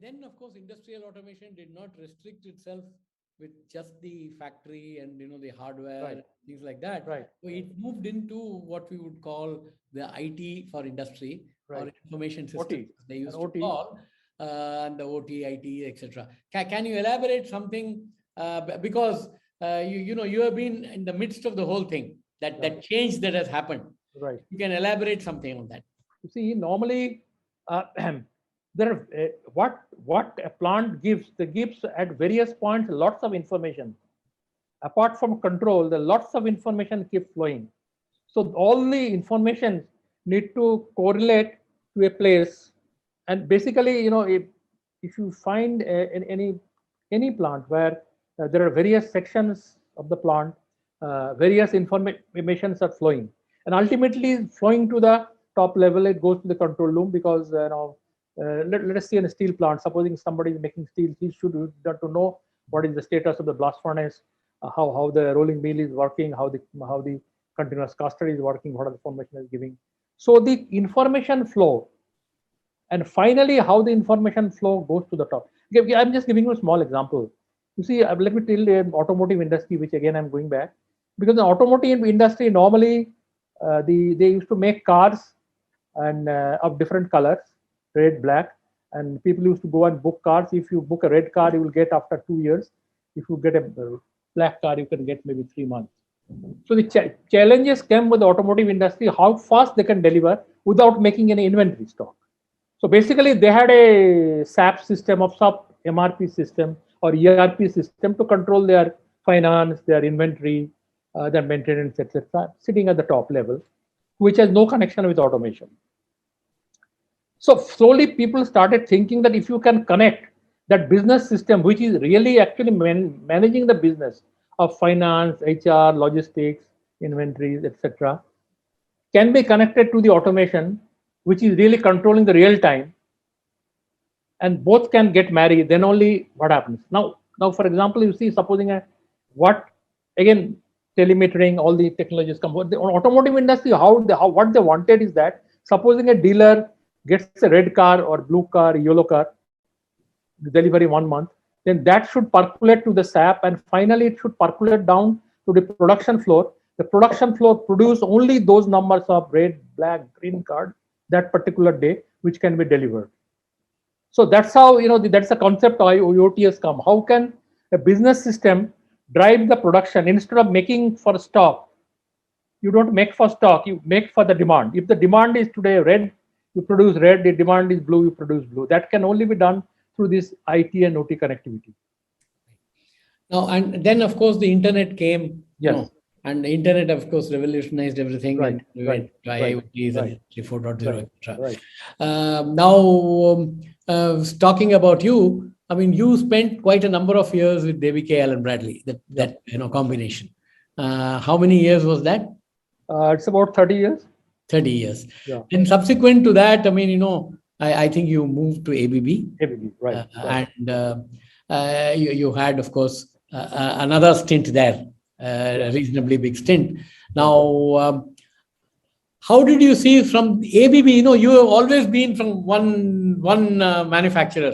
then, of course, industrial automation did not restrict itself with just the factory and the hardware, Right. things like that. Right. So it moved into what we would call the IT for industry, or Right. information systems OT they and used to OT. call, and the OT, IT, etc. Can you elaborate something? Because you have been in the midst of the whole thing, Yeah. that change that has happened. Right. You can elaborate something on that. You see, normally, uh, there are, what a plant gives, the gives at various points lots of information. Apart from control, the lots of information keep flowing. So all the information need to correlate to a place. And basically, if you find in any plant where there are various sections of the plant, various informations are flowing, and ultimately flowing to the top level, it goes to the control room, because let us say in a steel plant, supposing somebody is making steel, he should have to know what is the status of the blast furnace, how the rolling mill is working, how the continuous caster is working, what are the formation is giving. So the information flow, and finally how the information flow goes to the top. Okay, I'm just giving you a small example. You see, let me tell the automotive industry, which again I'm going back, because the automotive industry normally, they used to make cars and of different colors, red, black, and people used to go and book cars. If you book a red car, you will get after 2 years. If you get a black car, you can get maybe 3 months. So the challenges came with the automotive industry, how fast they can deliver without making any inventory stock. So basically, they had a SAP system of SAP MRP system or ERP system to control their finance, their inventory, their maintenance, etc., sitting at the top level, which has no connection with automation. So slowly, people started thinking that if you can connect that business system, which is really actually managing the business of finance, HR, logistics, inventories, etc., can be connected to the automation, which is really controlling the real time, and both can get married, then only what happens. Now, for example, you see, supposing what again, telemetering, all the technologies come. The automotive industry, how what they wanted is that supposing a dealer gets a red car or blue car, yellow car, delivery 1 month, then that should percolate to the SAP, and finally it should percolate down to the production floor. The production floor produce only those numbers of red, black, green card that particular day, which can be delivered. So that's how, that's the concept of IoT has come. How can a business system drive the production instead of making for stock? You don't make for stock, you make for the demand. If the demand is today red, you produce red. The demand is blue, you produce blue. That can only be done through this IT and OT connectivity. Now, and then, of course, the internet came, Yes. and the internet, of course, revolutionized everything, Right, and we right, went to right, IoTs and right, Industry 4.0, right, etc. right. Now, talking about you, I mean, you spent quite a number of years with David K. Allen Bradley, Yeah. that combination. How many years was that? It's about 30 years. 30 years. Yeah. And subsequent to that, I mean, I think you moved to ABB. ABB, right, right. And you had, of course, another stint there, a reasonably big stint. Now, how did you see from ABB? You have always been from one manufacturer,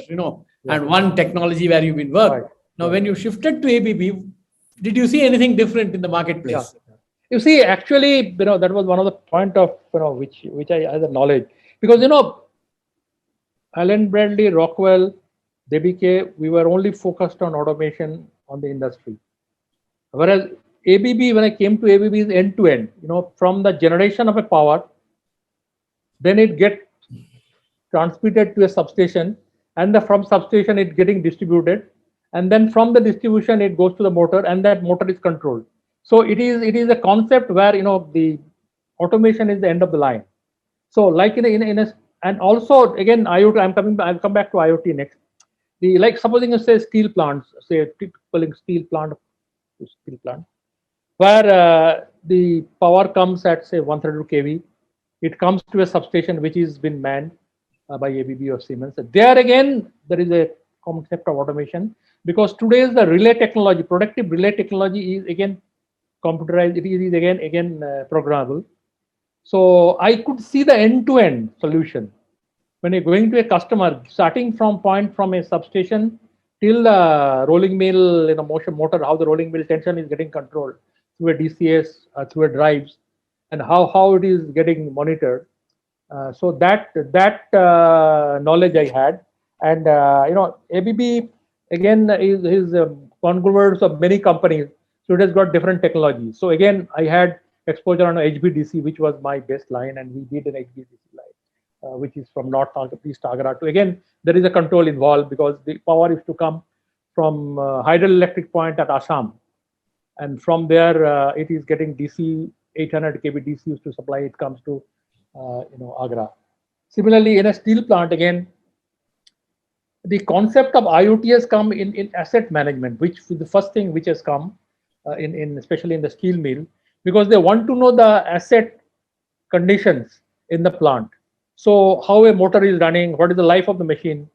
and one technology where you've been worked. Right, Now, right. when you shifted to ABB, did you see anything different in the marketplace? Yeah. You see, actually, that was one of the point of which I had the knowledge, because Allen Bradley, Rockwell, DBK, we were only focused on automation on the industry. Whereas ABB, when I came to ABB, is end to end. From the generation of a power, then it get transmitted to a substation, and from substation it getting distributed, and then from the distribution it goes to the motor, and that motor is controlled. So it is a concept where the automation is the end of the line. So like and also again IoT, I'll come back to IoT next. Like supposing you say steel plants, say a typical steel plant, where the power comes at say 132 kV, it comes to a substation which is been manned by ABB or Siemens. There again, there is a concept of automation, because today's the relay technology, productive relay technology is again computerized. It is again programmable. So I could see the end-to-end solution. when you're going to a customer, starting from a substation till the rolling mill, motion motor, how the rolling mill tension is getting controlled through a DCS, through a drives, and how it is getting monitored. So that knowledge I had, and ABB again is conglomerates of many companies, so it has got different technologies. So again, I had exposure on HVDC, which was my best line, and we did an HVDC line, which is from North East Agra to, again, there is a control involved because the power is to come from hydroelectric point at Assam, and from there it is getting DC 800 kV DC used to supply. It comes to Agra. Similarly, in a steel plant, again, the concept of IoT has come in asset management, which is the first thing which has come in especially in the steel mill, because they want to know the asset conditions in the plant. So how a motor is running, what is the life of the machine,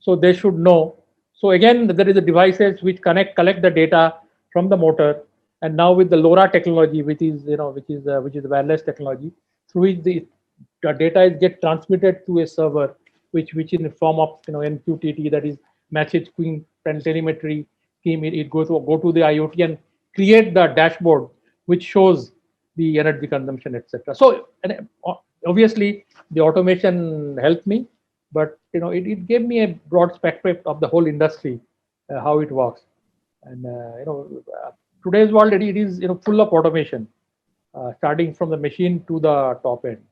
so they should know. So again, there is the devices which collect the data from the motor, and now with the LoRa technology, which is wireless technology, through which the data is get transmitted to a server, which in the form of MQTT, that is message queuing and telemetry scheme, it go to the IoT and create the dashboard which shows the energy consumption, etc. So obviously the automation helped me, but it gave me a broad spectrum of the whole industry, how it works. And today's world, it is full of automation, starting from the machine to the top end.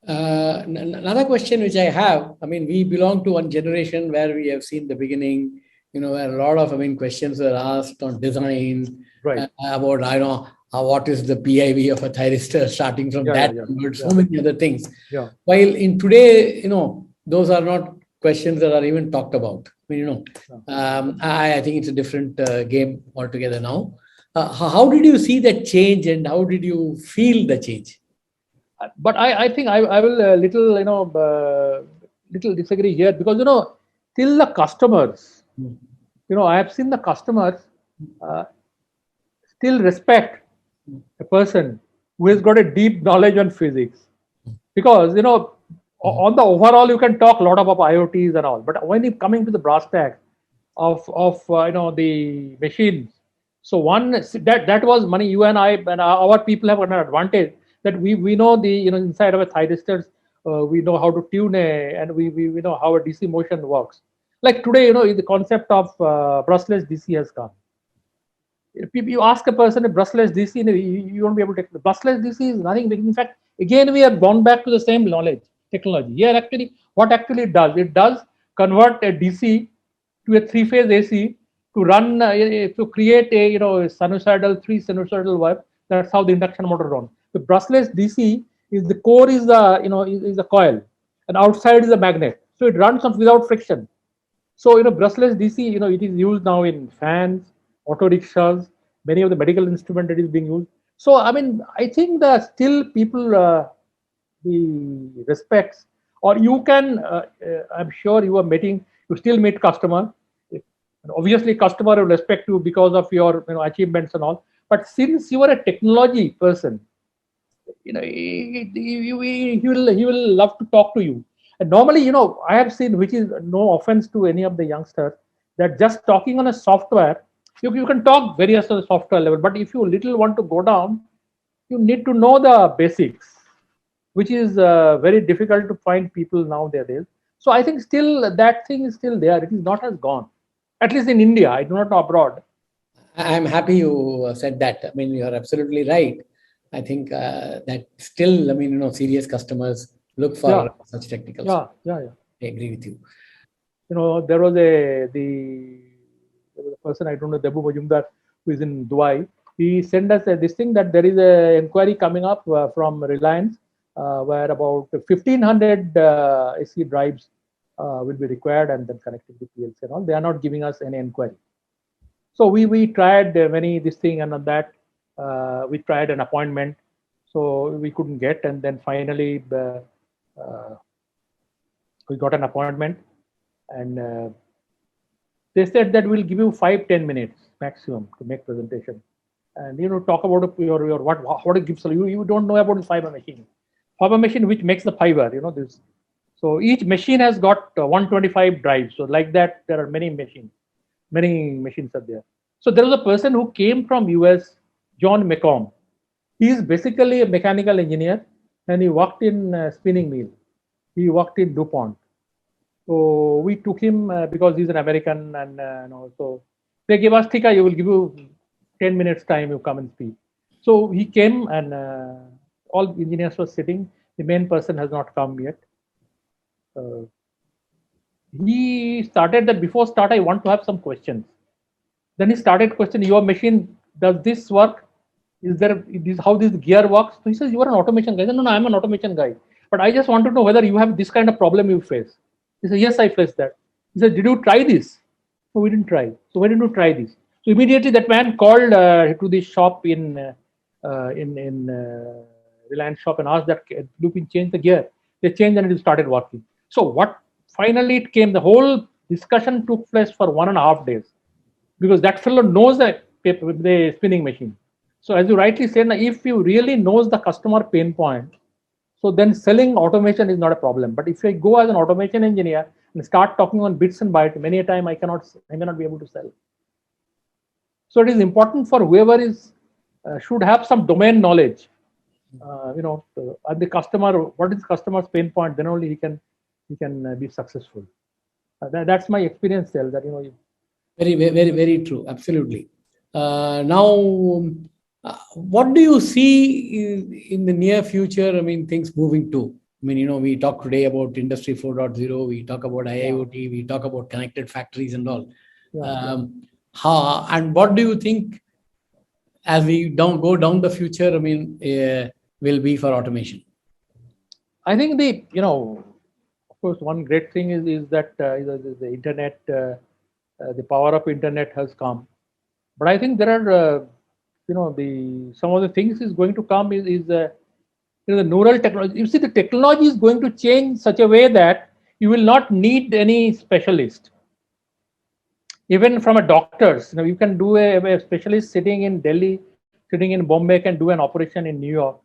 Another question which I have, I mean, we belong to one generation where we have seen the beginning, where a lot of, questions were asked on design, right, about, what is the PIV of a thyristor, starting from that, so many other things. Yeah. While in today, those are not questions that are even talked about. I think it's a different game altogether now. How did you see that change, and how did you feel the change? But I think I will little disagree here, because till the customers, I have seen the customers still respect a person who has got a deep knowledge on physics, because on the overall you can talk a lot about IoTs and all, but when you coming to the brass tacks of the machines, so one that was money. You and I and our people have an advantage that we know the inside of a thyristors, we know how to tune and we know how a DC motion works. Like today, the concept of brushless DC has come. If you ask a person a brushless DC, you won't be able to take the brushless DC is nothing. In fact, again, we have gone back to the same knowledge technology. Here, actually, what actually it does convert a DC to a three-phase AC to run to create a sinusoidal, three sinusoidal wave. That's how the induction motor runs. The brushless DC is the core is the is the coil, and outside is a magnet. So it runs without friction. So brushless DC, it is used now in fans, auto rickshaws, many of the medical instrument that is being used. So I think that still people the respects, or you can I'm sure you still meet customer. Obviously customer will respect you because of your achievements and all, but since you are a technology person, he will love to talk to you. And normally, I have seen, which is no offense to any of the youngsters, that just talking on a software, you can talk various on the software level, but if you little want to go down, you need to know the basics, which is very difficult to find people nowadays. So I think still that thing is still there. It is not as gone, at least in India. I do not know abroad. I'm happy you said that. You're absolutely right. I think that still, serious customers look for such technical. Yeah. I agree with you. There was a person, I don't know, Debu Majumdar, who is in Dubai. He sent us this thing that there is a inquiry coming up from Reliance, where about 1,500 AC drives will be required and then connected to PLC and all. They are not giving us any inquiry. So we tried many this thing, and on that we tried an appointment, so we couldn't get, and then finally we got an appointment, and they said that we'll give you 5-10 minutes maximum to make presentation, and talk about your what it gives you. You don't know about the fiber machine. fiber machine which makes the fiber, this. So each machine has got 125 drives. So like that, there are many machines are there. So there was a person who came from US, John McComb. He is basically a mechanical engineer, and he worked in spinning mill. He worked in DuPont. So we took him because he's an American, and so they gave us Thika, you will give you 10 minutes time, you come and speak. So he came, and all engineers were sitting. The main person has not come yet. He started that before start, I want to have some questions. Then he started questioning, your machine, does this work? Is there how this gear works? So he says, you are an automation guy. I said, no, I'm an automation guy. But I just want to know whether you have this kind of problem you face. He said, yes, I face that. He said, did you try this? No, we didn't try. So why didn't you try this? So immediately that man called to the shop in Reliance shop and asked that Lupin change the gear. They changed and it started working. So what finally it came, the whole discussion took place for 1.5 days because that fellow knows the spinning machine. So as you rightly said, if you really knows the customer pain point, so then selling automation is not a problem. But if I go as an automation engineer and start talking on bits and bytes, many a time I may not be able to sell. So it is important for whoever is should have some domain knowledge. And the customer, what is customer's pain point? Then only he can be successful. That's my experience. That very, very, very true. Absolutely. Now, what do you see in the near future? I mean, things moving to. I mean, we talk today about Industry 4.0. We talk about IIoT. We talk about connected factories and all. How and what do you think as we go down the future? I mean, will be for automation. I think of course, one great thing is that the internet, the power of internet has come. But I think there are, some of the things is going to come is the neural technology. You see, the technology is going to change such a way that you will not need any specialist. Even from a doctor's, you can do a specialist sitting in Delhi, sitting in Bombay, can do an operation in New York.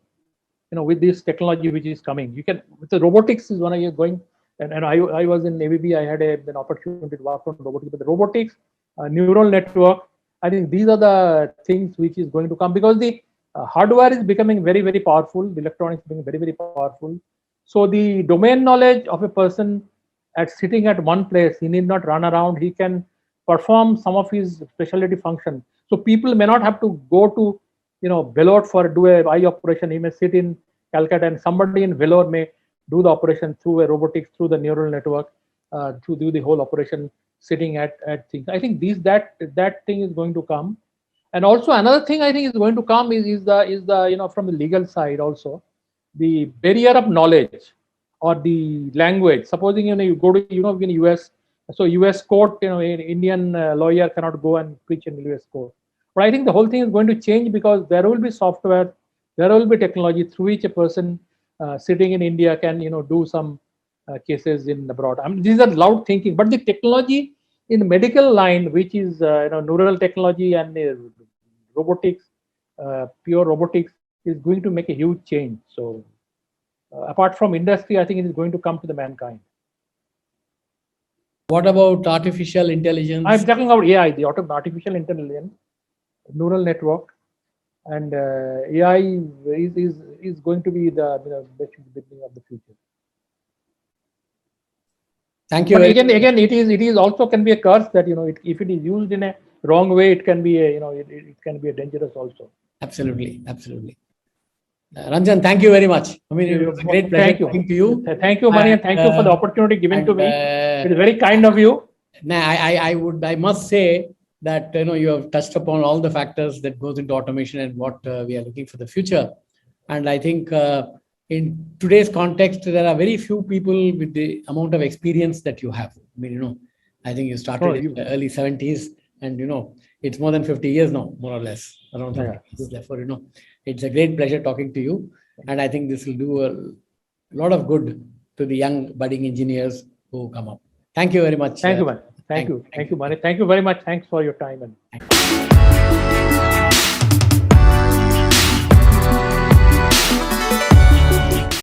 With this technology which is coming, you can. With the robotics is one of you going. And I was in ABB. I had an opportunity to work on robotics. But the robotics, neural network, I think these are the things which is going to come because the hardware is becoming very, very powerful. The electronics is becoming very, very powerful. So the domain knowledge of a person sitting at one place, he need not run around. He can perform some of his specialty function. So people may not have to go to Vellore for do a eye operation. He may sit in Calcutta, and somebody in Vellore may do the operation through a robotics, through the neural network, to do the whole operation sitting at things. I think that thing is going to come. And also another thing I think is going to come is the from the legal side also, the barrier of knowledge or the language. Supposing you go to in US, so US court, an Indian lawyer cannot go and preach in US court. But I think the whole thing is going to change because there will be software, there will be technology through which a person sitting in India can do some cases in abroad. I mean, these are loud thinking, but the technology in the medical line, which is neural technology and robotics, pure robotics, is going to make a huge change. So apart from industry, I think it is going to come to the mankind. What about artificial intelligence? I'm talking about AI, the artificial intelligence, neural network, and AI is going to be the beginning of the future. Thank you. But again, it is also can be a curse that if it is used in a wrong way, it can be it can be a dangerous also. Absolutely. Ranjan, thank you very much. I mean, it was a great pleasure talking to you. Thank you, Mani, and thank you for the opportunity given to me. It is very kind of you. I must say that you have touched upon all the factors that goes into automation and what we are looking for the future. And I think in today's context, there are very few people with the amount of experience that you have. I mean, I think you started in the early 70s, and it's more than 50 years now, more or less, around 50 years. Therefore, it's a great pleasure talking to you, and I think this will do a lot of good to the young budding engineers who come up. Thank you very much. Thank you, man. Thank you, Mani. Thank you very much. Thanks for your time.